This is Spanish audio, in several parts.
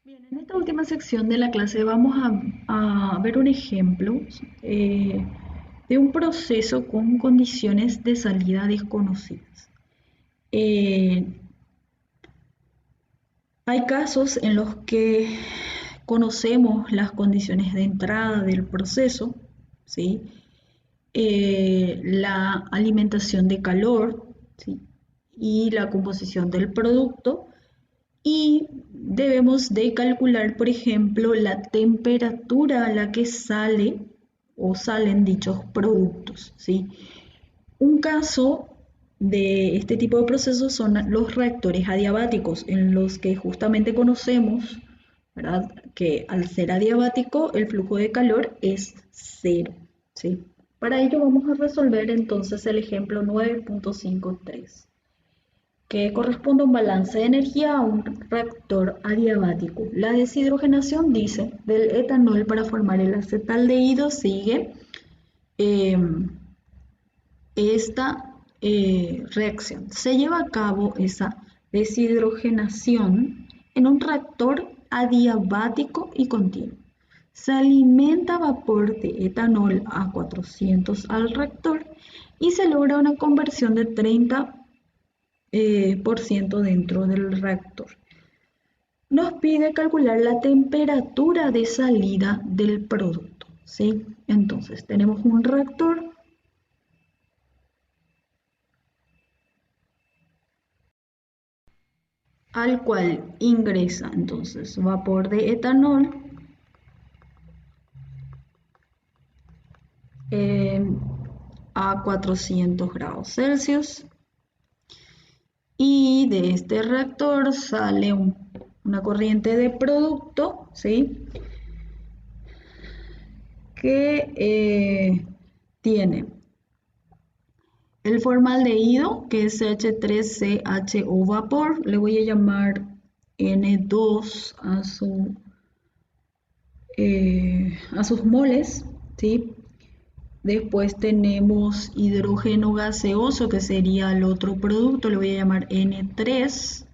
Bien, en esta última sección de la clase vamos a ver un ejemplo de un proceso con condiciones de salida desconocidas. Eh, Hay casos en los que conocemos las condiciones de entrada del proceso, ¿sí? La alimentación de calor, ¿sí? Y la composición del producto. Y debemos de calcular, por ejemplo, la temperatura a la que sale o salen dichos productos, ¿sí? Un caso de este tipo de procesos son los reactores adiabáticos, en los que justamente conocemos, ¿verdad?, que al ser adiabático el flujo de calor es cero, ¿sí? Para ello vamos a resolver entonces el ejemplo 9.53, que corresponde a un balance de energía a un reactor adiabático. La deshidrogenación, dice, del etanol para formar el acetaldehído sigue eh, esta reacción. Se lleva a cabo esa deshidrogenación en un reactor adiabático y continuo. Se alimenta a vapor de etanol a 400 al reactor y se logra una conversión de 30% dentro del reactor. Nos pide calcular la temperatura de salida del producto, ¿sí? Entonces tenemos un reactor al cual ingresa entonces vapor de etanol eh, a 400 grados Celsius, y de este reactor sale una corriente de producto, ¿sí?, que tiene el formaldehído, que es H3CHO vapor, le voy a llamar N2 a sus moles, ¿sí? Después tenemos hidrógeno gaseoso, que sería el otro producto, le voy a llamar N3.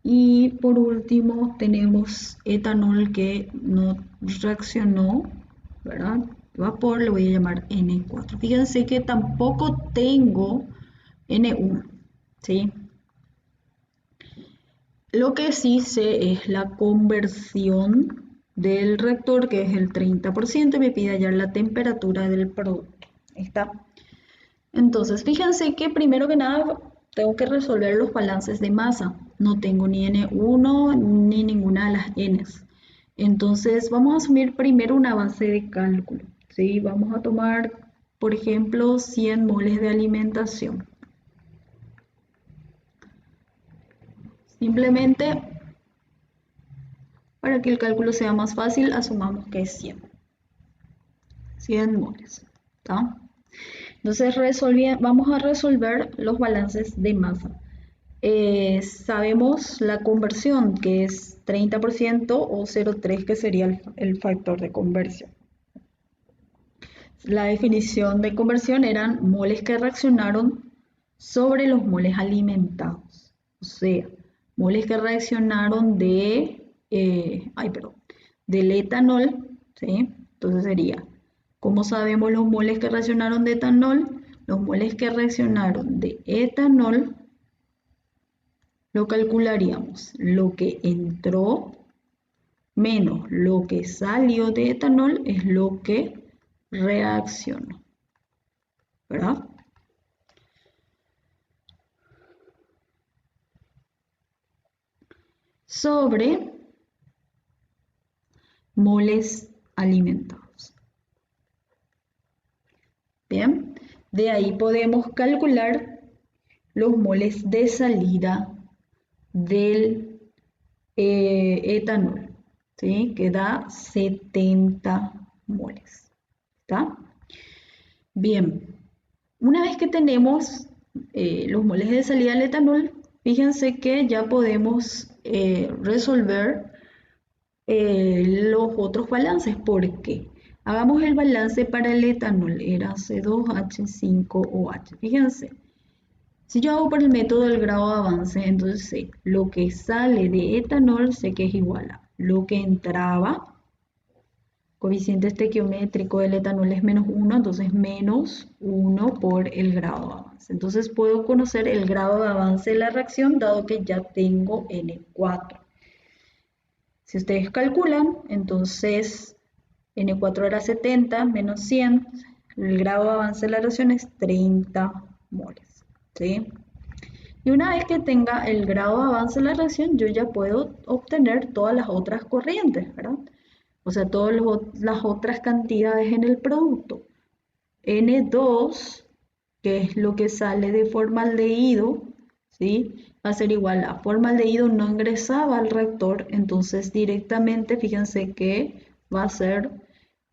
Y por último tenemos etanol que no reaccionó, ¿verdad? Vapor, le voy a llamar N4. Fíjense que tampoco tengo N1, ¿sí? Lo que sí sé es la conversión del reactor, que es el 30%, y me pide hallar la temperatura del producto. Ahí está. Entonces, fíjense que primero que nada tengo que resolver los balances de masa. No tengo ni N1 ni ninguna de las Ns. Entonces, vamos a asumir primero una base de cálculo, ¿sí? Vamos a tomar, por ejemplo, 100 moles de alimentación. Simplemente, para que el cálculo sea más fácil, asumamos que es 100 moles, ¿está? Entonces, vamos a resolver los balances de masa. Sabemos la conversión, que es 30% o 0,3, que sería el factor de conversión. La definición de conversión eran moles que reaccionaron sobre los moles alimentados. O sea, moles que reaccionaron del etanol, ¿sí? Entonces sería, ¿cómo sabemos los moles que reaccionaron de etanol? Los moles que reaccionaron de etanol lo calcularíamos, lo que entró menos lo que salió de etanol es lo que reaccionó, ¿verdad? Sobre moles alimentados. Bien, de ahí podemos calcular los moles de salida del etanol, ¿sí?, que da 70 moles. ¿Está? Bien, una vez que tenemos los moles de salida del etanol, fíjense que ya podemos resolver los otros balances. ¿Por qué? Hagamos el balance para el etanol, era C2H5OH. Fíjense, si yo hago por el método del grado de avance, entonces sé lo que sale de etanol, sé que es igual a lo que entraba. Coeficiente estequiométrico del etanol es -1, entonces -1 por el grado de avance. Entonces puedo conocer el grado de avance de la reacción dado que ya tengo N4. Si ustedes calculan, entonces N4 era 70 menos 100, el grado de avance de la reacción es 30 moles. ¿Sí? Y una vez que tenga el grado de avance de la reacción, yo ya puedo obtener todas las otras corrientes, ¿verdad? O sea, todas las otras cantidades en el producto. N2, que es lo que sale de formaldehído, ¿sí? Va a ser igual a formaldehído no ingresaba al reactor, entonces directamente fíjense que va a ser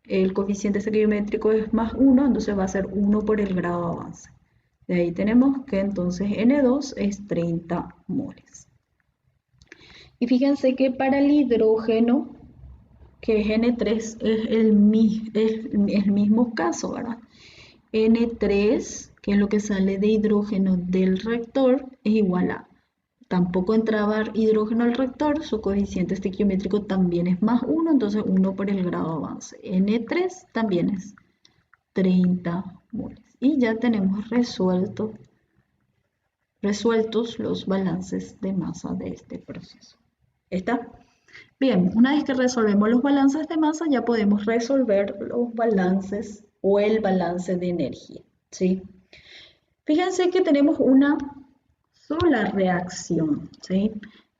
el coeficiente estequiométrico es +1, entonces va a ser 1 por el grado de avance. De ahí tenemos que entonces N2 es 30 moles. Y fíjense que para el hidrógeno, que es N3, es el mismo caso, ¿verdad? N3, que es lo que sale de hidrógeno del reactor, es igual a, tampoco entraba hidrógeno al reactor, su coeficiente estequiométrico también es +1, entonces 1 por el grado de avance. N3 también es 30 moles. Y ya tenemos resueltos los balances de masa de este proceso. ¿Está? Bien, una vez que resolvemos los balances de masa, ya podemos resolver los balances o el balance de energía, ¿sí? Fíjense que tenemos una sola reacción, ¿sí?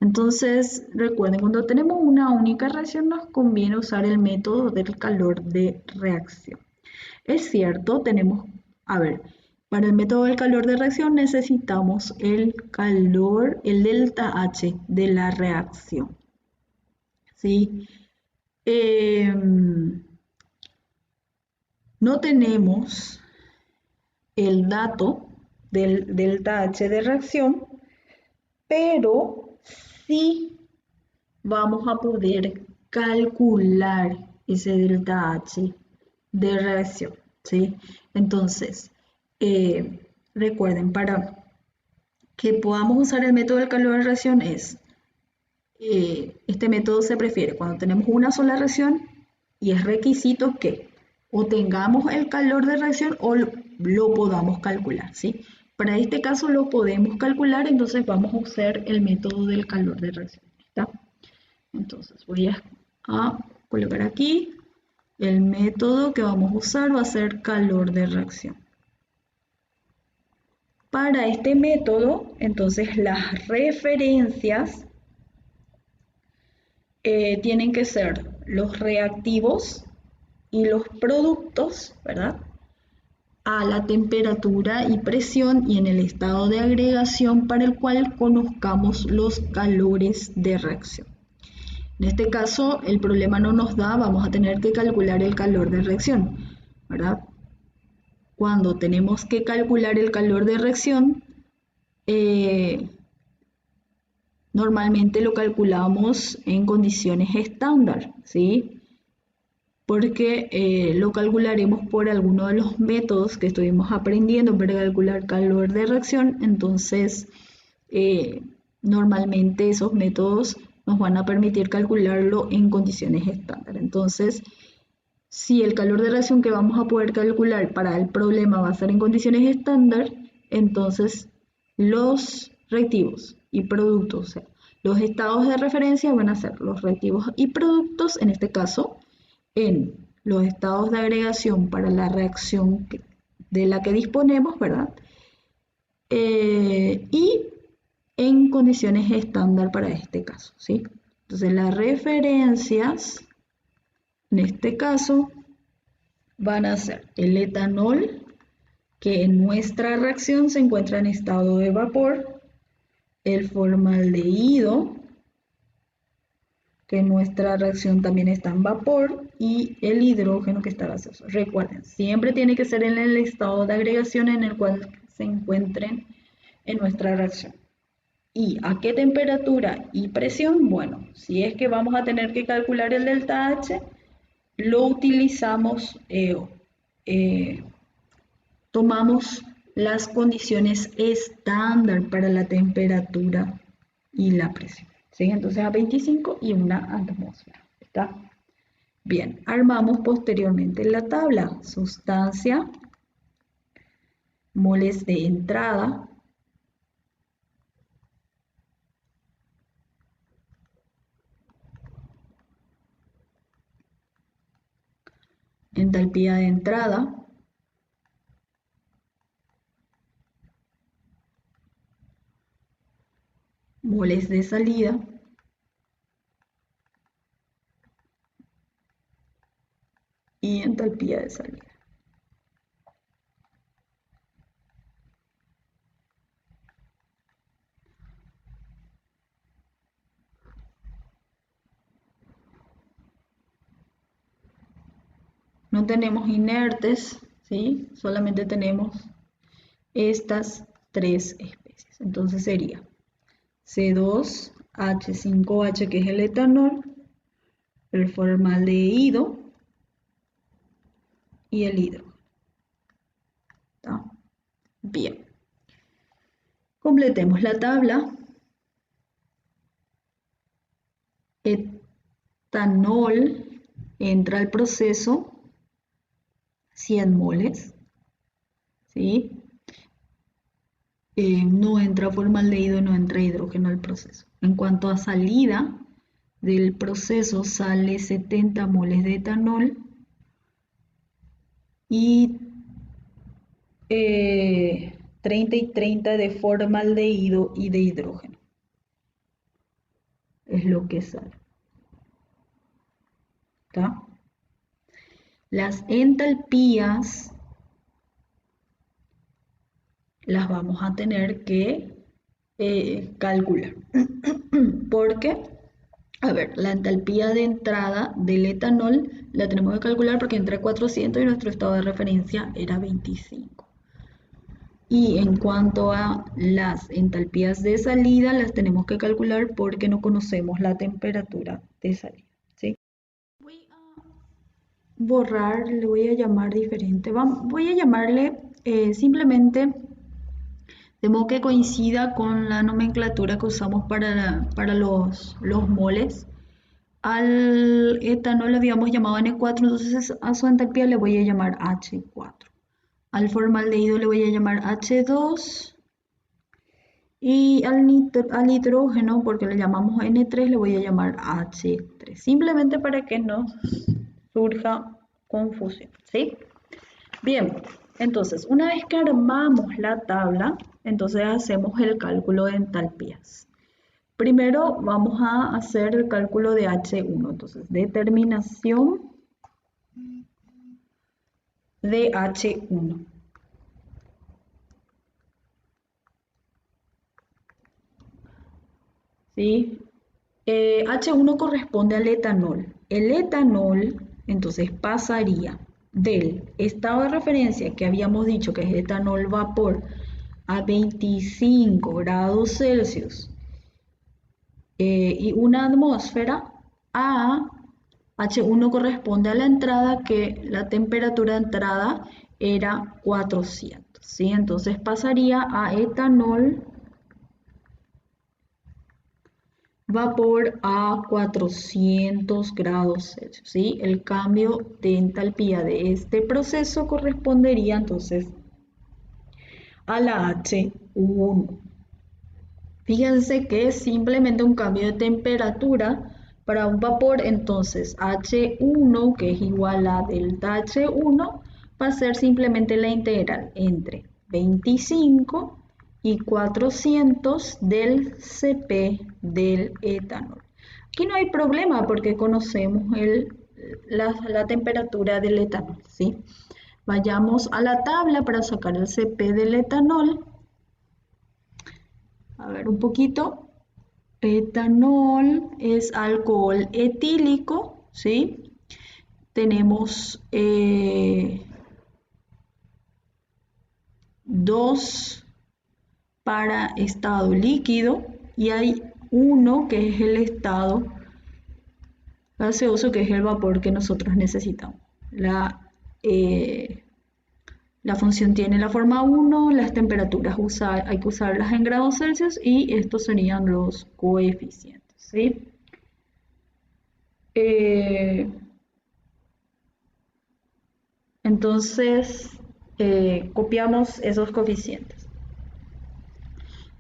Entonces, recuerden, cuando tenemos una única reacción nos conviene usar el método del calor de reacción. Es cierto, para el método del calor de reacción necesitamos el calor, el delta H de la reacción, ¿sí? No tenemos el dato del delta H de reacción, pero sí vamos a poder calcular ese delta H de reacción, ¿sí? Entonces, recuerden, para que podamos usar el método del calor de reacción este método se prefiere cuando tenemos una sola reacción y es requisito que o tengamos el calor de reacción o lo podamos calcular, ¿sí? Para este caso lo podemos calcular, entonces vamos a usar el método del calor de reacción, ¿está? Entonces voy a colocar aquí el método que vamos a usar va a ser calor de reacción. Para este método, entonces las referencias tienen que ser los reactivos y los productos, ¿verdad? A la temperatura y presión y en el estado de agregación para el cual conozcamos los calores de reacción. En este caso, el problema no nos da, vamos a tener que calcular el calor de reacción, ¿verdad? Cuando tenemos que calcular el calor de reacción, normalmente lo calculamos en condiciones estándar, ¿sí? Porque lo calcularemos por alguno de los métodos que estuvimos aprendiendo para calcular calor de reacción, entonces normalmente esos métodos nos van a permitir calcularlo en condiciones estándar. Entonces, si el calor de reacción que vamos a poder calcular para el problema va a ser en condiciones estándar, entonces los reactivos y productos, o sea, los estados de referencia van a ser los reactivos y productos, en este caso, en los estados de agregación para la reacción de la que disponemos, ¿verdad? Y en condiciones estándar para este caso, ¿sí? Entonces las referencias, en este caso, van a ser el etanol, que en nuestra reacción se encuentra en estado de vapor, el formaldehído, que en nuestra reacción también está en vapor, y el hidrógeno que está gaseoso. Recuerden, siempre tiene que ser en el estado de agregación en el cual se encuentren en nuestra reacción. ¿Y a qué temperatura y presión? Bueno, si es que vamos a tener que calcular el delta H, lo utilizamos, tomamos las condiciones estándar para la temperatura y la presión. ¿sí? Entonces a 25 y una atmósfera. ¿Está? Bien, armamos posteriormente la tabla. Sustancia, moles de entrada, entalpía de entrada, moles de salida, y entalpía de salida. No tenemos inertes, ¿sí? Solamente tenemos estas tres especies. Entonces sería C2H5H, que es el etanol, el formaldehído y el hidrógeno. ¿Está? Bien. Completemos la tabla. Etanol entra al proceso 100 moles, ¿sí? No entra formaldehído, no entra hidrógeno al proceso. En cuanto a salida del proceso, sale 70 moles de etanol y 30 y 30 de formaldehído y de hidrógeno. Es lo que sale. ¿Está? Las entalpías las vamos a tener que calcular. Porque, a ver, la entalpía de entrada del etanol la tenemos que calcular porque entra a 400 y nuestro estado de referencia era 25. Y en cuanto a las entalpías de salida, las tenemos que calcular porque no conocemos la temperatura de salida, ¿sí? Voy a borrar, le voy a llamar diferente. Voy a llamarle simplemente de modo que coincida con la nomenclatura que usamos para los moles. Al etanol le habíamos llamado N4, entonces a su entalpía le voy a llamar H4. Al formaldehído le voy a llamar H2 y al hidrógeno, porque le llamamos N3, le voy a llamar H3. Simplemente para que no surja confusión, ¿sí? Bien, entonces una vez que armamos la tabla, entonces hacemos el cálculo de entalpías. Primero vamos a hacer el cálculo de H1, entonces determinación de H1. ¿Sí? H1 corresponde al etanol. El etanol entonces pasaría del estado de referencia que habíamos dicho que es etanol vapor a 25 grados Celsius y una atmósfera, a H1 corresponde a la entrada, que la temperatura de entrada era 400, ¿sí? Entonces pasaría a etanol vapor a 400 grados Celsius, ¿sí? El cambio de entalpía de este proceso correspondería entonces a la H1. Fíjense que es simplemente un cambio de temperatura para un vapor, entonces H1, que es igual a delta H1, va a ser simplemente la integral entre 25 y 400 del Cp del etanol. Aquí no hay problema porque conocemos la temperatura del etanol, ¿sí? Vayamos a la tabla para sacar el Cp del etanol. A ver un poquito. Etanol es alcohol etílico, ¿sí? Tenemos 2 para estado líquido y hay 1 que es el estado gaseoso, que es el vapor que nosotros necesitamos. La función tiene la forma 1, las temperaturas hay que usarlas en grados Celsius y estos serían los coeficientes. ¿sí? Eh, entonces, copiamos esos coeficientes.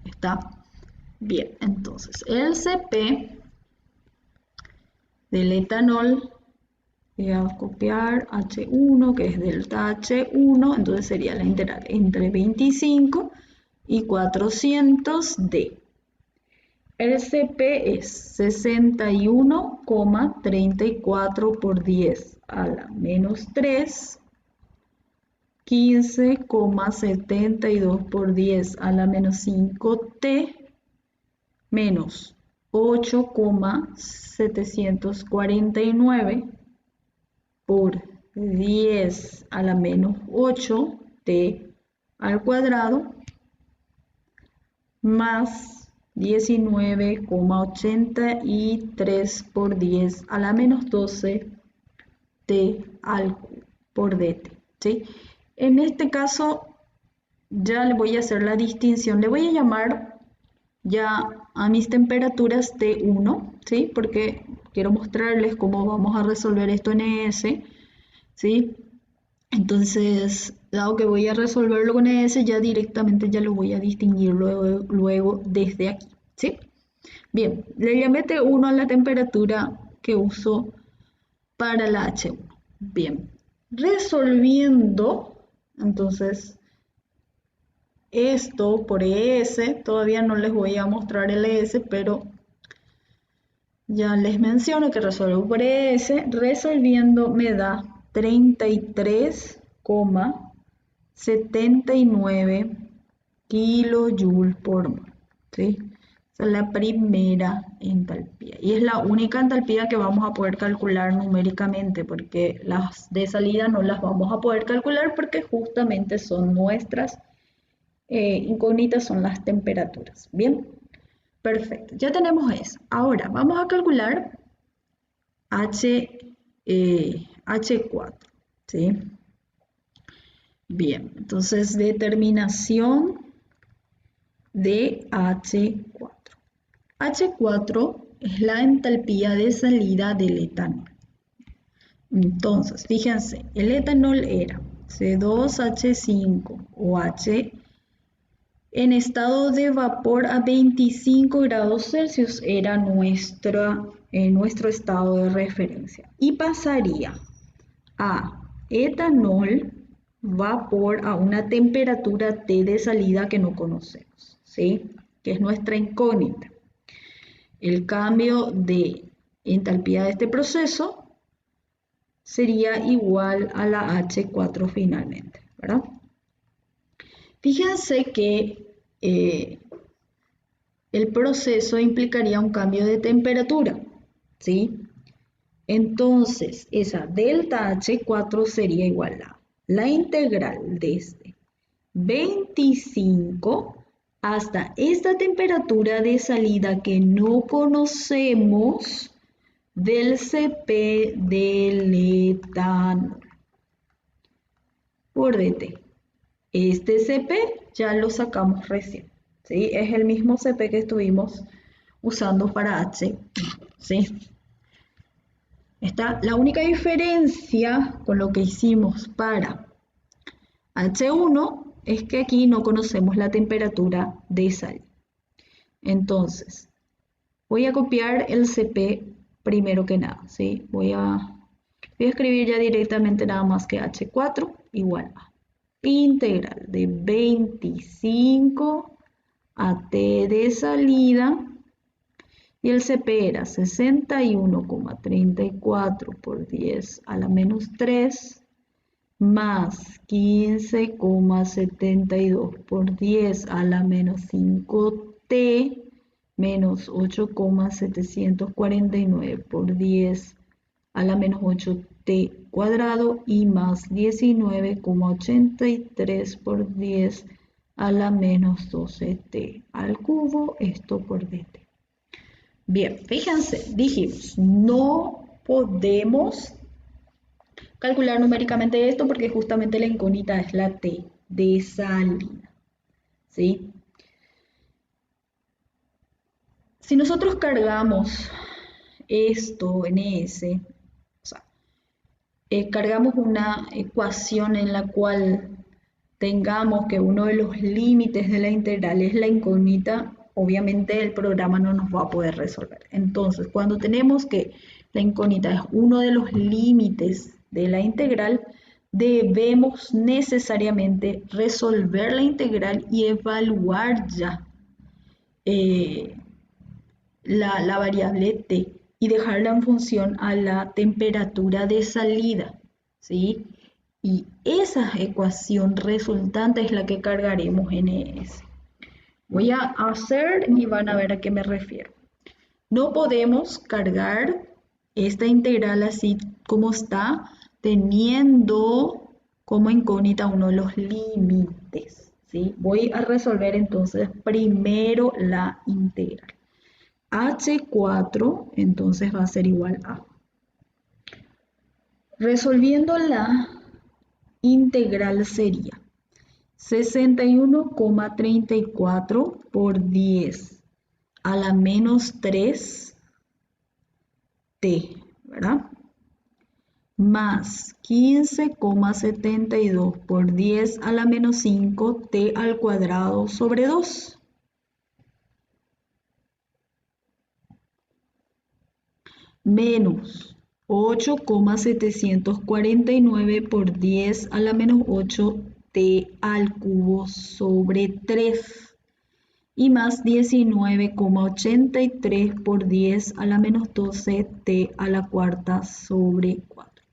¿Está? Bien, entonces el CP del etanol, voy a copiar H1, que es delta H1, entonces sería la integral entre 25 y 400 de. El CP es 61,34 por 10 a la menos 3, 15,72 por 10 a la menos 5T, menos 8,749 por 10 a la menos 8T al cuadrado, más 19,83 por 10 a la menos 12 T al por dt, ¿sí? En este caso ya le voy a hacer la distinción, le voy a llamar ya a mis temperaturas T1, ¿sí? Porque quiero mostrarles cómo vamos a resolver esto en ES, ¿sí? Entonces, dado que voy a resolverlo con ES, ya directamente ya lo voy a distinguir luego desde aquí, ¿sí? Bien, le llamé T1 a la temperatura que uso para la H1. Bien, resolviendo, entonces, esto por ES, todavía no les voy a mostrar el ES, pero ya les menciono que resuelvo por ES, resolviendo me da 33,79 kilojoules por mol, ¿sí? Esa es la primera entalpía y es la única entalpía que vamos a poder calcular numéricamente, porque las de salida no las vamos a poder calcular porque justamente son nuestras incógnitas, son las temperaturas. Bien, perfecto, ya tenemos eso. Ahora vamos a calcular H4, ¿sí? Bien, entonces determinación de H4. H4 es la entalpía de salida del etanol. Entonces, fíjense, el etanol era C2H5 o H en estado de vapor a 25 grados Celsius, era nuestro estado de referencia. Y pasaría a etanol, vapor a una temperatura T de salida que no conocemos, ¿sí? Que es nuestra incógnita. El cambio de entalpía de este proceso sería igual a la H4 finalmente, ¿verdad? Fíjense que el proceso implicaría un cambio de temperatura, ¿sí? Entonces, esa delta H4 sería igual a la integral desde 25 hasta esta temperatura de salida que no conocemos del CP del etanol por dt. Este CP ya lo sacamos recién, ¿sí? Es el mismo CP que estuvimos usando para H, ¿sí? La única diferencia con lo que hicimos para H1 es que aquí no conocemos la temperatura de sal. Entonces, voy a copiar el CP primero que nada, ¿sí? Voy a escribir ya directamente nada más que H4 igual a integral de 25 a T de salida, y el CP era 61,34 por 10 a la menos 3 más 15,72 por 10 a la menos 5T menos 8,749 por 10 a la menos 8T cuadrado y más 19,83 por 10 a la menos 12T al cubo, esto por dt. Bien, fíjense, dijimos, no podemos calcular numéricamente esto porque justamente la incógnita es la T de salida, ¿sí? Si nosotros cargamos esto en S, o sea, cargamos una ecuación en la cual tengamos que uno de los límites de la integral es la incógnita, obviamente el programa no nos va a poder resolver. Entonces, cuando tenemos que la incógnita es uno de los límites de la integral, debemos necesariamente resolver la integral y evaluar ya la variable t y dejarla en función a la temperatura de salida, ¿sí? Y esa ecuación resultante es la que cargaremos en ES. Voy a hacer y van a ver a qué me refiero. No podemos cargar esta integral así como está, teniendo como incógnita uno de los límites, ¿sí? Voy a resolver entonces primero la integral. H4 entonces va a ser igual a. Resolviendo la integral sería 61,34 por 10 a la menos 3 t, ¿verdad? Más 15,72 por 10 a la menos 5 t al cuadrado sobre 2. Menos 8,749 por 10 a la menos 8 t al cubo sobre 3 y más 19,83 por 10 a la menos 12 t a la cuarta sobre 4.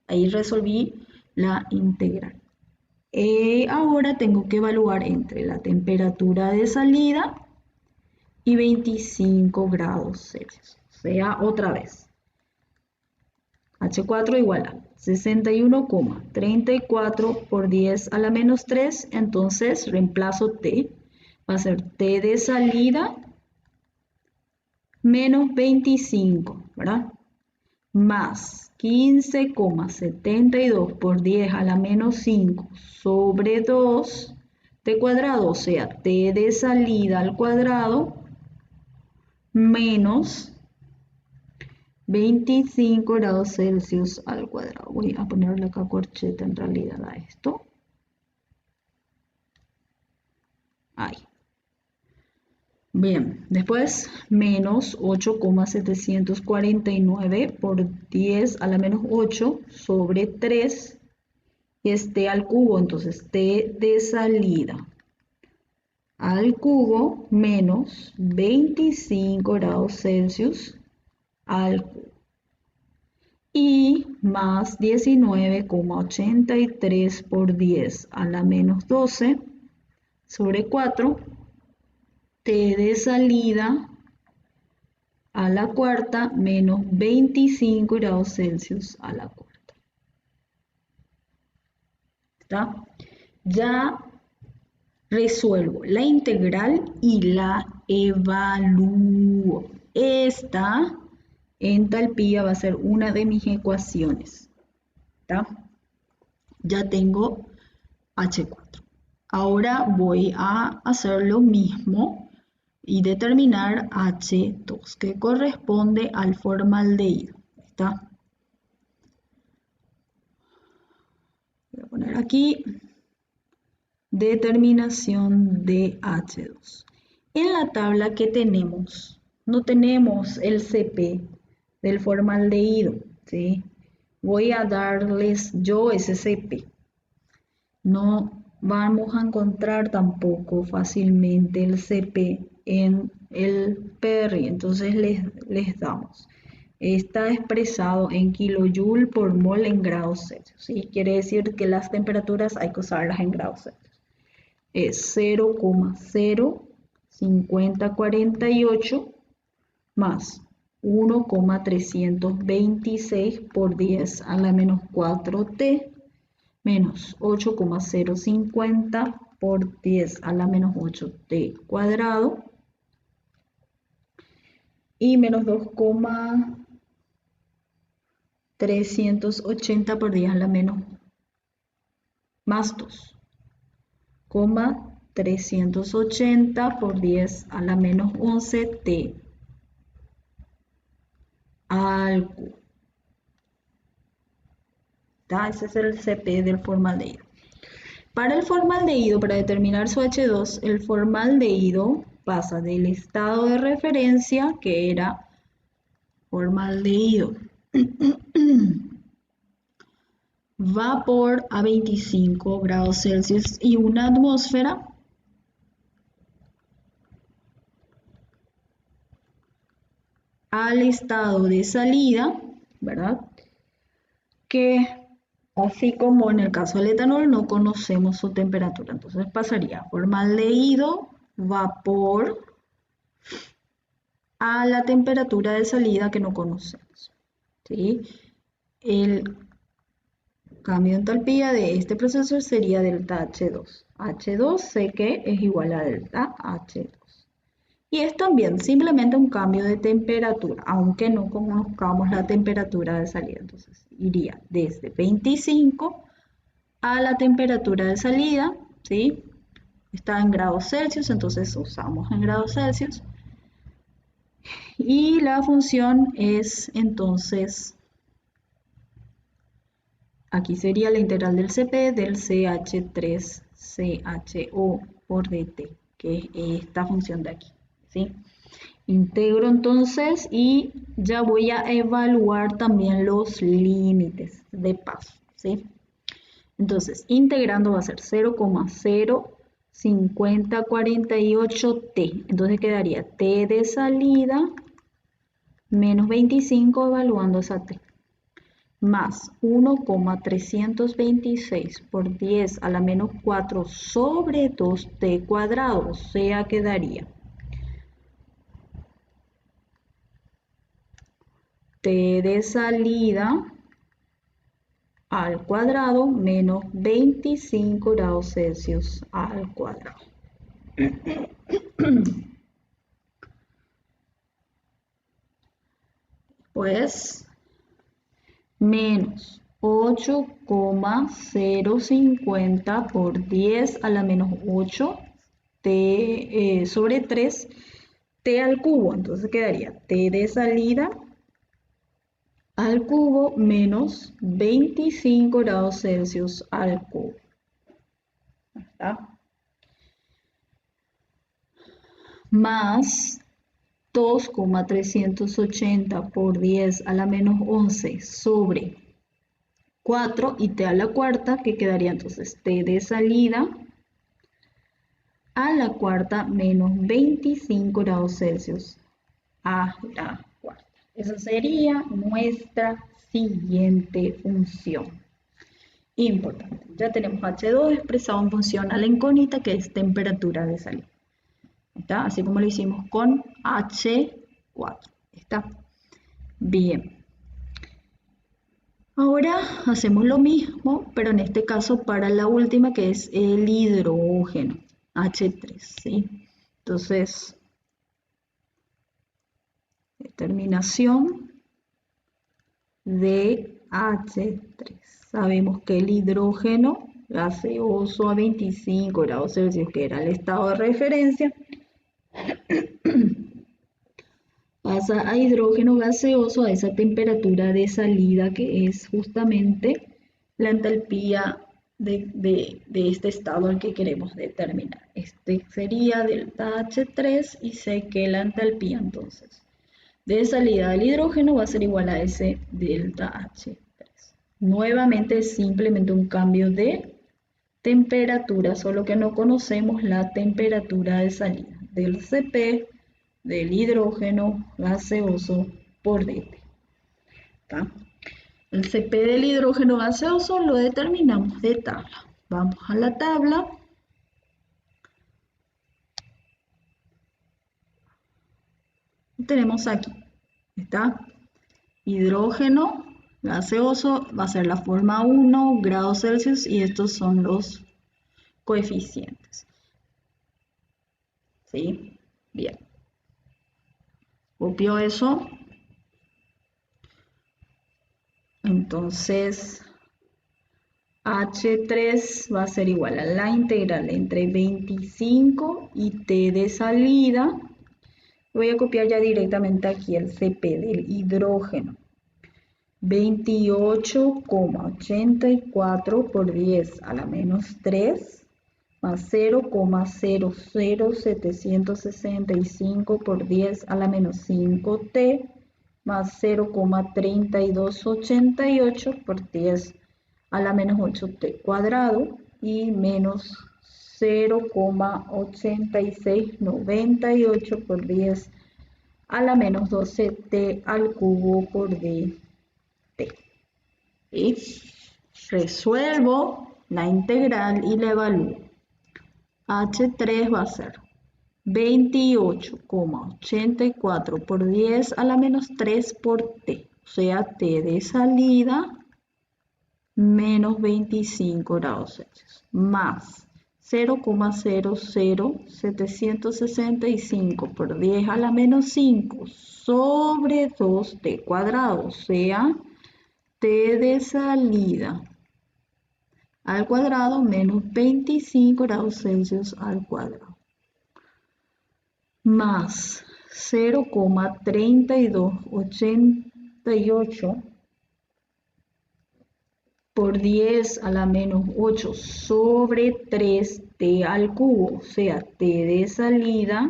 Ahí resolví la integral. Ahora tengo que evaluar entre la temperatura de salida y 25 grados Celsius. O sea, otra vez. H4 igual a 61,34 por 10 a la menos 3, entonces reemplazo T, va a ser T de salida menos 25, ¿verdad? Más 15,72 por 10 a la menos 5 sobre 2 T cuadrado, o sea, T de salida al cuadrado, menos 25 grados Celsius al cuadrado. Voy a ponerle acá corcheta en realidad a esto. Ahí. Bien, después menos 8,749 por 10 a la menos 8 sobre 3 y es t al cubo, entonces t de salida al cubo menos 25 grados Celsius al cubo. Y más 19,83 por 10 a la menos 12 sobre 4, t de salida a la cuarta menos 25 grados Celsius a la cuarta. ¿Está? Ya resuelvo la integral y la evalúo. Esta entalpía va a ser una de mis ecuaciones. ¿Está? Ya tengo H4. Ahora voy a hacer lo mismo y determinar H2, que corresponde al formaldehído. ¿Está? Voy a poner aquí determinación de H2. En la tabla que tenemos, no tenemos el CP del formaldehído, ¿sí? Voy a darles yo ese CP. No vamos a encontrar tampoco fácilmente el CP en el PRI, entonces les damos. Está expresado en kilojoule por mol en grados Celsius, ¿sí? Quiere decir que las temperaturas hay que usarlas en grados Celsius. Es 0,05048 más 1,326 por 10 a la menos 4t menos 8,050 por 10 a la menos 8t cuadrado y menos 2,380 por 10 a la menos más 2, 380 por 10 a la menos 11t al cubo. Ese es el CP del formaldehído. Para el formaldehído, para determinar su H2, el formaldehído pasa del estado de referencia, que era formaldehído, vapor a 25 grados Celsius y una atmósfera, al estado de salida, ¿verdad? Que así como en el caso del etanol no conocemos su temperatura, entonces pasaría formaldehído, vapor, a la temperatura de salida que no conocemos, ¿sí? El cambio de entalpía de este proceso sería delta H2. H2 sé que es igual a delta H2. Y es también simplemente un cambio de temperatura, aunque no conozcamos la temperatura de salida. Entonces iría desde 25 a la temperatura de salida, ¿sí? Está en grados Celsius, entonces usamos en grados Celsius. Y la función es entonces, aquí sería la integral del Cp del CH3CHO por dt, que es esta función de aquí, ¿sí? Integro entonces y ya voy a evaluar también los límites de paso, ¿sí? Entonces, integrando va a ser 0,05048 t. Entonces quedaría t de salida menos 25 evaluando esa t. Más 1,326 por 10 a la menos 4 sobre 2t cuadrado. O sea, quedaría t de salida al cuadrado menos 25 grados Celsius al cuadrado. Pues menos 8,050 por 10 a la menos 8 t sobre 3 t al cubo. Entonces quedaría t de salida al cubo menos 25 grados Celsius al cubo. ¿Está? Más 2,380 por 10 a la menos 11 sobre 4 y t a la cuarta, que quedaría entonces t de salida a la cuarta menos 25 grados Celsius a la cuarta. Esa sería nuestra siguiente función. Importante. Ya tenemos H2 expresado en función a la incógnita, que es temperatura de salida. ¿Está? Así como lo hicimos con H4. ¿Está? Bien. Ahora hacemos lo mismo, pero en este caso para la última, que es el hidrógeno, H3, ¿sí? Entonces, determinación de H3. Sabemos que el hidrógeno gaseoso a 25 grados Celsius, que era el estado de referencia, pasa a hidrógeno gaseoso a esa temperatura de salida, que es justamente la entalpía de este estado al que queremos determinar. Este sería delta H3 y sé que la entalpía entonces de salida del hidrógeno va a ser igual a ese delta H3. Nuevamente es simplemente un cambio de temperatura, solo que no conocemos la temperatura de salida del Cp del hidrógeno gaseoso por dt. ¿Está? El Cp del hidrógeno gaseoso lo determinamos de tabla. Vamos a la tabla. Tenemos aquí, ¿está? Hidrógeno gaseoso va a ser la forma 1 grados Celsius y estos son los coeficientes. ¿Sí? Bien. Copio eso. Entonces, H3 va a ser igual a la integral entre 25 y t de salida Voy a copiar ya directamente aquí el CP del hidrógeno. 28,84 por 10 a la menos 3 más 0,00765 por 10 a la menos 5t más 0,3288 por 10 a la menos 8t cuadrado y menos 0,8698 por 10 a la menos 12t al cubo por dt. Y resuelvo la integral y la evalúo. H3 va a ser 28,84 por 10 a la menos 3 por t, o sea, t de salida menos 25 grados Celsius, más 0,00765 por 10 a la menos 5 sobre 2t cuadrado, o sea, t de salida al cuadrado menos 25 grados Celsius al cuadrado, más 0,3288 por 10 a la menos 8 sobre 3t al cubo, o sea, t de salida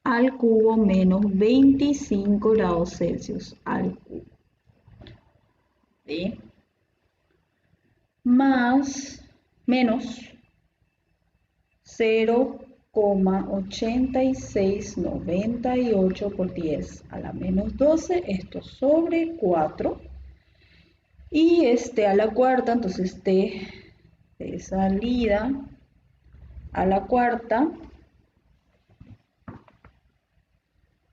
al cubo menos 25 grados Celsius al cubo. ¿Sí? Más, menos 0,8698 por 10 a la menos 12, esto sobre 4. Y este a la cuarta, entonces t de salida a la cuarta,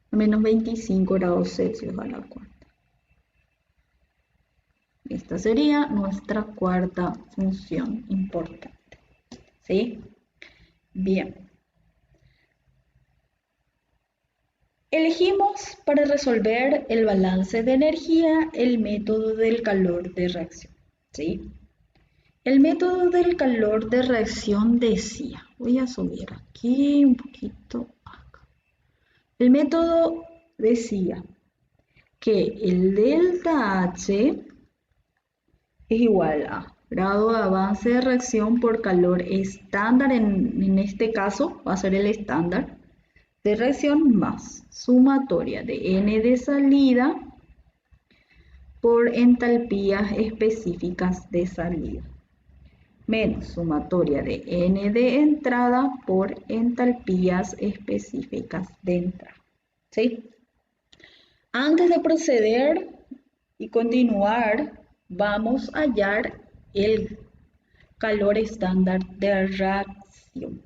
menos 25 grados Celsius a la cuarta. Esta sería nuestra cuarta función importante. ¿Sí? Bien. Elegimos para resolver el balance de energía el método del calor de reacción. ¿Sí? El método del calor de reacción decía, voy a subir aquí un poquito acá. El método decía que el delta H es igual a grado de avance de reacción por calor estándar, en este caso va a ser el estándar de reacción más sumatoria de N de salida por entalpías específicas de salida, menos sumatoria de N de entrada por entalpías específicas de entrada. ¿Sí? Antes de proceder y continuar, vamos a hallar el calor estándar de reacción.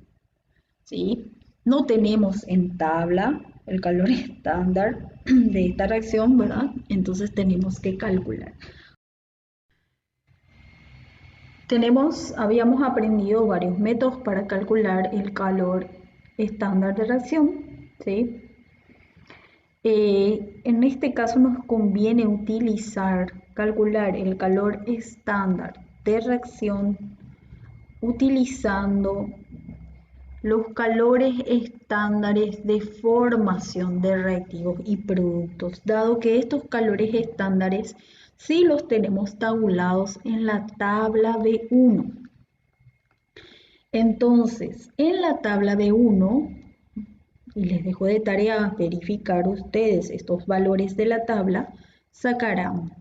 ¿Sí? No tenemos en tabla el calor estándar de esta reacción, ¿verdad? Entonces tenemos que calcular. Habíamos aprendido varios métodos para calcular el calor estándar de reacción, ¿sí? En este caso nos conviene calcular el calor estándar de reacción utilizando los calores estándares de formación de reactivos y productos, dado que estos calores estándares sí los tenemos tabulados en la tabla B1. Entonces, en la tabla B1, y les dejo de tarea verificar ustedes estos valores de la tabla, sacarán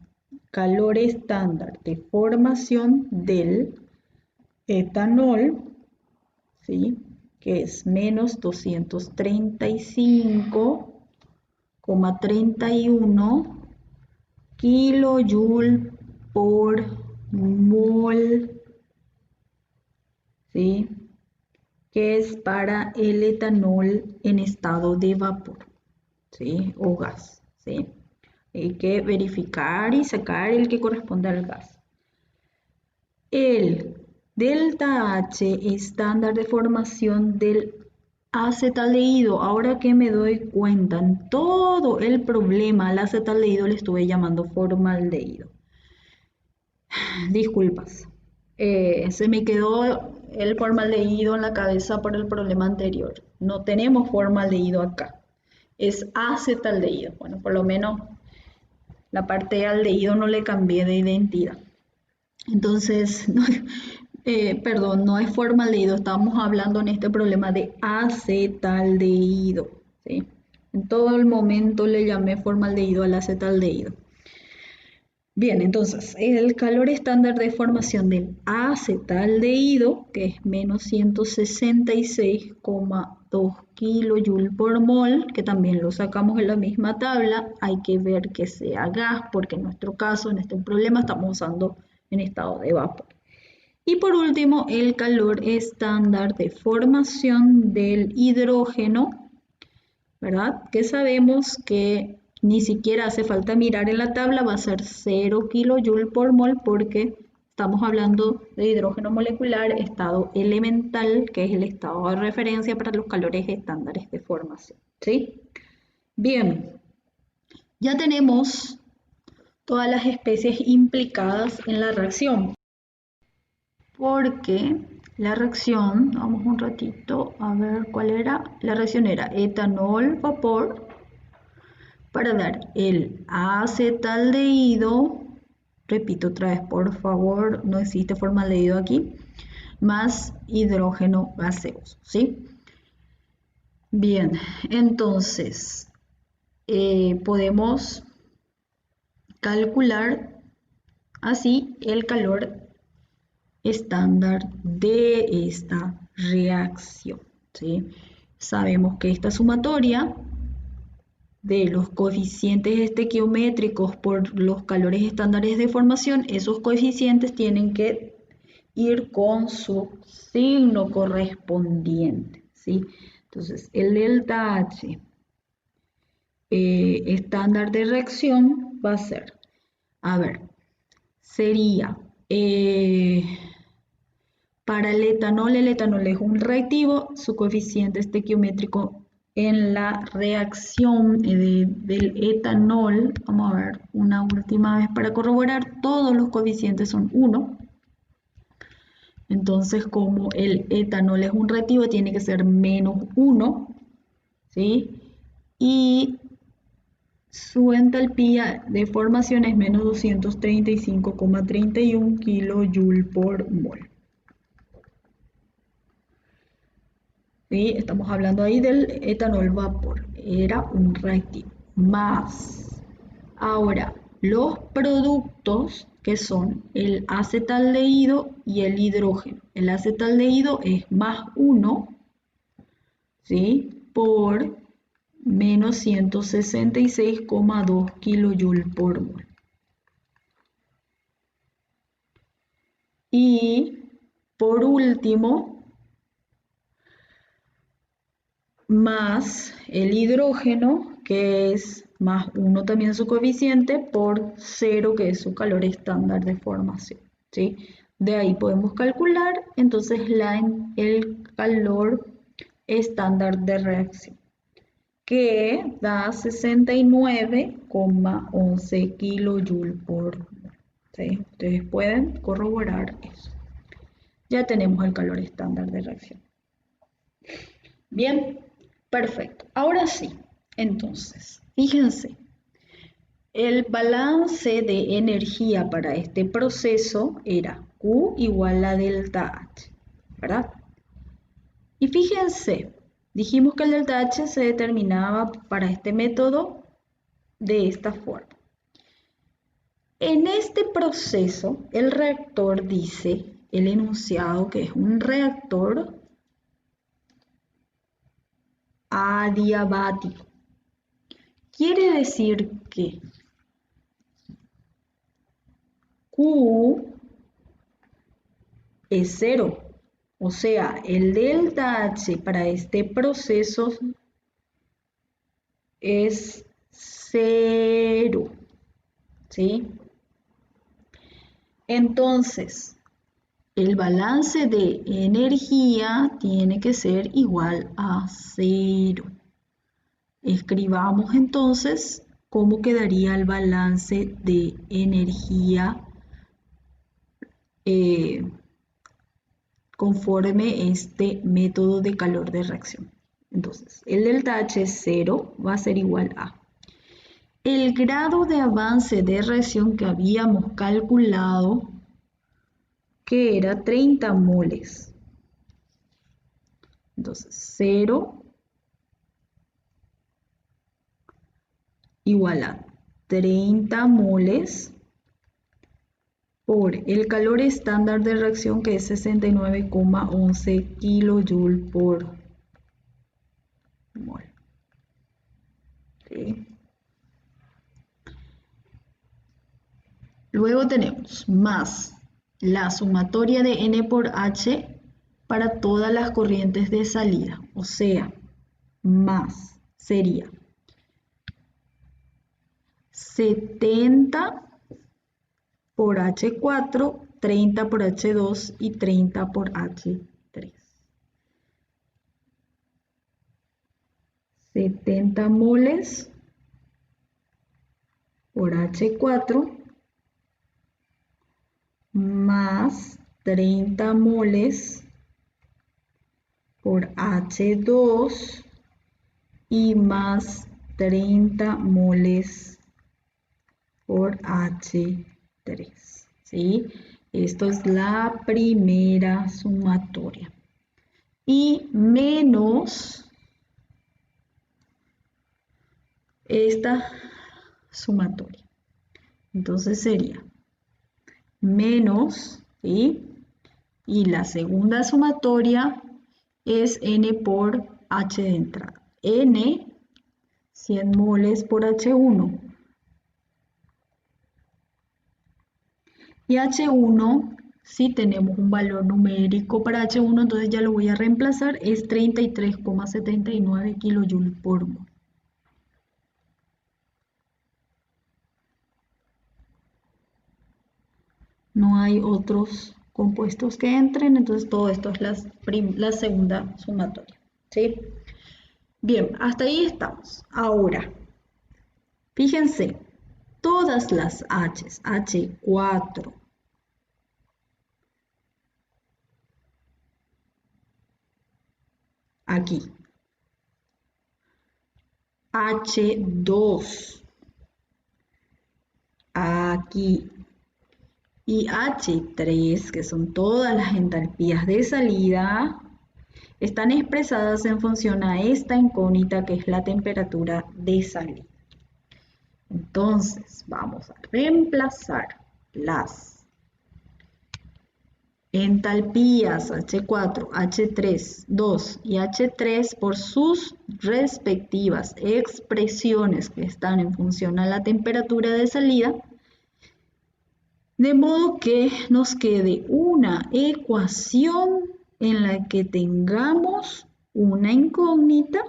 calor estándar de formación del etanol, ¿sí?, que es menos 235,31 kilojoule por mol, ¿sí?, que es para el etanol en estado de vapor, ¿sí?, o gas, ¿sí? Hay que verificar y sacar el que corresponde al gas. El delta H estándar de formación del acetaldehído. Ahora que me doy cuenta, en todo el problema al acetaldehído le estuve llamando formaldehído. Disculpas. Se me quedó el formaldehído en la cabeza por el problema anterior. No tenemos formaldehído acá. es acetaldehído. Bueno, por lo menos la parte de aldehído no le cambié de identidad. Entonces, no, perdón, no es formaldehído, estamos hablando en este problema de acetaldehído, ¿sí? En todo el momento le llamé formaldehído al acetaldehído. Bien, entonces, el calor estándar de formación del acetaldehído, que es menos 166,2 kJ por mol, que también lo sacamos en la misma tabla, hay que ver que sea gas, porque en nuestro caso, en este problema, estamos usando en estado de vapor. Y por último, el calor estándar de formación del hidrógeno, ¿verdad? Que sabemos que ni siquiera hace falta mirar en la tabla, va a ser 0 kJ por mol porque estamos hablando de hidrógeno molecular, estado elemental, que es el estado de referencia para los calores estándares de formación, ¿sí? Bien, ya tenemos todas las especies implicadas en la reacción, porque la reacción, vamos un ratito a ver cuál era, la reacción era etanol, vapor, para dar el acetaldehído, repito otra vez por favor, no existe formaldehído aquí, más hidrógeno gaseoso, ¿sí? Bien, entonces podemos calcular así el calor estándar de esta reacción, ¿sí? Sabemos que esta sumatoria de los coeficientes estequiométricos por los calores estándares de formación, esos coeficientes tienen que ir con su signo correspondiente, ¿sí? Entonces, el delta H estándar de reacción va a ser, a ver, sería para el etanol es un reactivo, su coeficiente estequiométrico en la reacción del etanol, vamos a ver una última vez para corroborar, todos los coeficientes son 1. Entonces, como el etanol es un reactivo, tiene que ser menos 1, ¿sí? Y su entalpía de formación es menos 235,31 kJ por mol. ¿Sí? Estamos hablando ahí del etanol vapor, era un reactivo. Más, ahora, los productos que son el acetaldehído y el hidrógeno. El acetaldehído es más 1, ¿sí? Por menos 166,2 kJ por mol. Y por último, más el hidrógeno, que es más 1 también su coeficiente, por 0, que es su calor estándar de formación, ¿sí? De ahí podemos calcular entonces el calor estándar de reacción, que da 69,11 kJ por mol, ¿sí? Ustedes pueden corroborar eso. Ya tenemos el calor estándar de reacción. Bien, perfecto. Ahora sí, entonces, fíjense, el balance de energía para este proceso era Q igual a delta H, ¿verdad? Y fíjense, dijimos que el delta H se determinaba para este método de esta forma. En este proceso, el reactor dice, el enunciado, que es un reactor adiabático. Quiere decir que Q es 0, o sea, el delta H para este proceso es 0, ¿sí? Entonces, el balance de energía tiene que ser igual a 0. Escribamos entonces cómo quedaría el balance de energía conforme este método de calor de reacción. Entonces, el delta H 0 va a ser igual a el grado de avance de reacción que habíamos calculado, que era 30 moles. Entonces, 0 igual a 30 moles por el calor estándar de reacción, que es 69,11 kJ por mol. ¿Sí? Luego tenemos más la sumatoria de N por H para todas las corrientes de salida, o sea, más sería 70 por H4, 30 por H2 y 30 por H3. 70 moles por H4 más 30 moles por H2 y más 30 moles por H3. ¿Sí? Esto es la primera sumatoria. Y menos esta sumatoria. Entonces sería menos, ¿sí? Y la segunda sumatoria es N por H de entrada. N, 100 moles por H1. Y H1, si tenemos un valor numérico para H1, entonces ya lo voy a reemplazar, es 33,79 kJ por mol. No hay otros compuestos que entren, entonces todo esto es la segunda sumatoria. ¿Sí? Bien, hasta ahí estamos. Ahora, fíjense, todas las H's, H4, aquí, H2, aquí, y H3, que son todas las entalpías de salida, están expresadas en función a esta incógnita que es la temperatura de salida. Entonces, vamos a reemplazar las entalpías H4, H3, 2 y H3 por sus respectivas expresiones que están en función a la temperatura de salida, de modo que nos quede una ecuación en la que tengamos una incógnita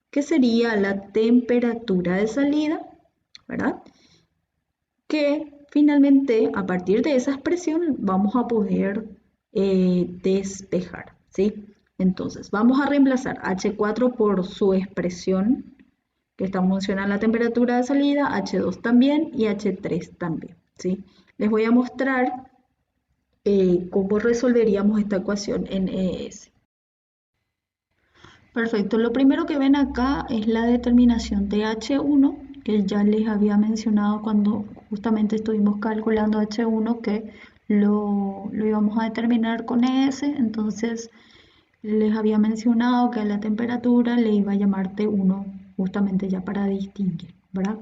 que sería la temperatura de salida, ¿verdad? Que finalmente a partir de esa expresión vamos a poder despejar, ¿sí? Entonces vamos a reemplazar H4 por su expresión que está mencionando la temperatura de salida, H2 también y H3 también, ¿sí? Les voy a mostrar cómo resolveríamos esta ecuación en ES. Perfecto, lo primero que ven acá es la determinación de H1, que ya les había mencionado cuando justamente estuvimos calculando H1 que lo íbamos a determinar con ES, entonces les había mencionado que a la temperatura le iba a llamar T1 justamente ya para distinguir, ¿verdad?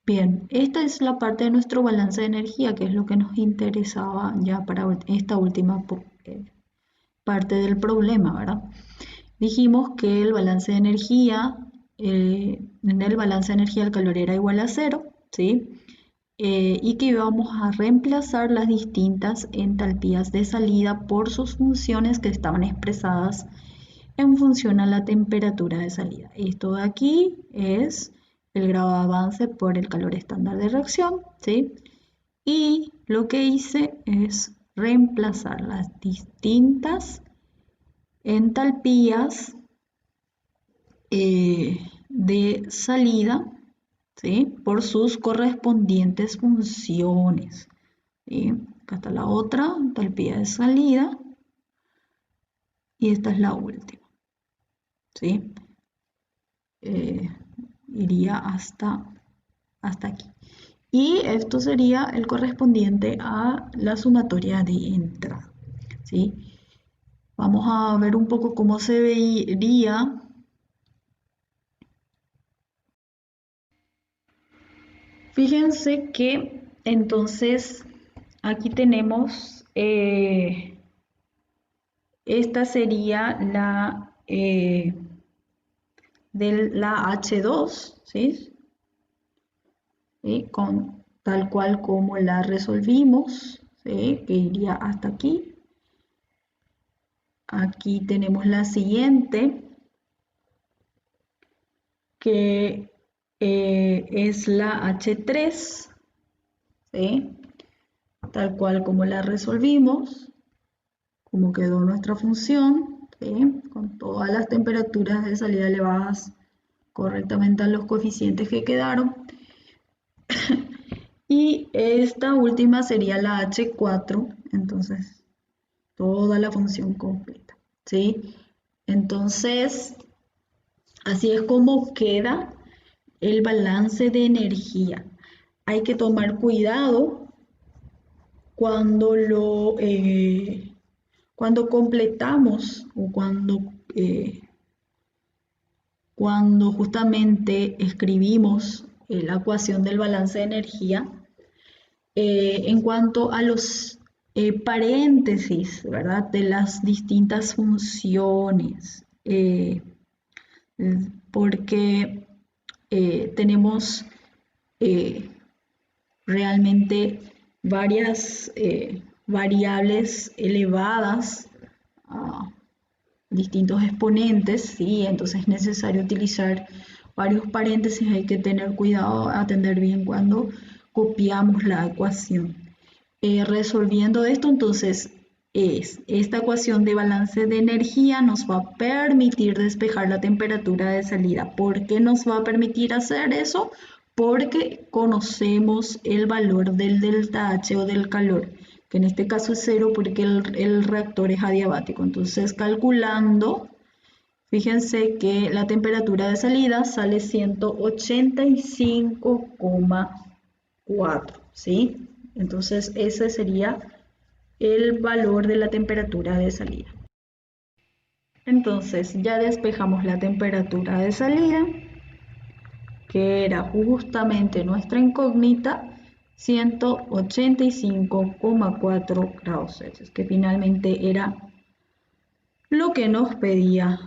Bien, esta es la parte de nuestro balance de energía, que es lo que nos interesaba ya para esta última parte del problema, ¿verdad? Dijimos que el balance de energía, en el balance de energía el calor era igual a 0, ¿sí? Y que íbamos a reemplazar las distintas entalpías de salida por sus funciones que estaban expresadas en función a la temperatura de salida. Esto de aquí es el grado de avance por el calor estándar de reacción, ¿sí? Y lo que hice es reemplazar las distintas entalpías de salida, ¿sí? Por sus correspondientes funciones, ¿sí? Acá está la otra entalpía de salida y esta es la última, ¿sí? iría hasta aquí. Y esto sería el correspondiente a la sumatoria de entrada, ¿sí? Vamos a ver un poco cómo se vería. Fíjense que entonces aquí tenemos, esta sería la H2, ¿sí? ¿Sí? Tal cual como la resolvimos, ¿sí? Que iría hasta aquí. Aquí tenemos la siguiente, que es la H3, ¿sí? Tal cual como la resolvimos, como quedó nuestra función, ¿sí? Con todas las temperaturas de salida elevadas correctamente a los coeficientes que quedaron. Y esta última sería la H4, entonces toda la función completa, ¿sí? Entonces, así es como queda el balance de energía. Hay que tomar cuidado cuando cuando completamos o cuando justamente escribimos la ecuación del balance de energía, en cuanto a los paréntesis, ¿verdad? De las distintas funciones, porque tenemos eh, realmente varias variables elevadas a distintos exponentes, ¿sí? Entonces es necesario utilizar varios paréntesis, hay que tener cuidado, atender bien cuando copiamos la ecuación. Resolviendo esto, entonces, esta ecuación de balance de energía nos va a permitir despejar la temperatura de salida. ¿Por qué nos va a permitir hacer eso? Porque conocemos el valor del delta H o del calor, que en este caso es cero porque el reactor es adiabático. Entonces, calculando, fíjense que la temperatura de salida sale 185,4, ¿sí? Entonces, ese sería el valor de la temperatura de salida. Entonces, ya despejamos la temperatura de salida, que era justamente nuestra incógnita, 185,4 grados Celsius, que finalmente era lo que nos pedía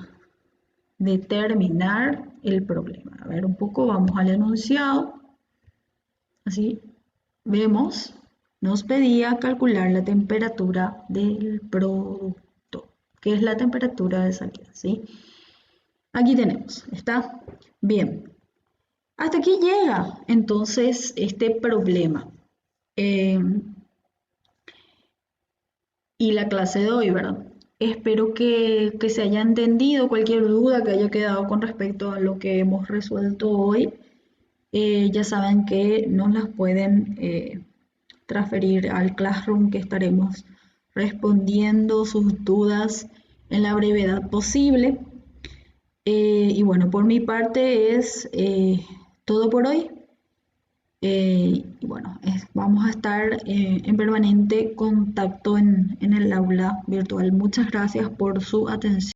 determinar el problema. A ver un poco, vamos al enunciado. Así vemos, nos pedía calcular la temperatura del producto, que es la temperatura de salida, ¿sí? Aquí tenemos, ¿está? Bien. Hasta aquí llega entonces este problema. Y la clase de hoy, ¿verdad? Espero que se haya entendido cualquier duda que haya quedado con respecto a lo que hemos resuelto hoy. Ya saben que nos las pueden transferir al Classroom, que estaremos respondiendo sus dudas en la brevedad posible. Y bueno, por mi parte es todo por hoy. Y bueno, vamos a estar en permanente contacto en el aula virtual. Muchas gracias por su atención.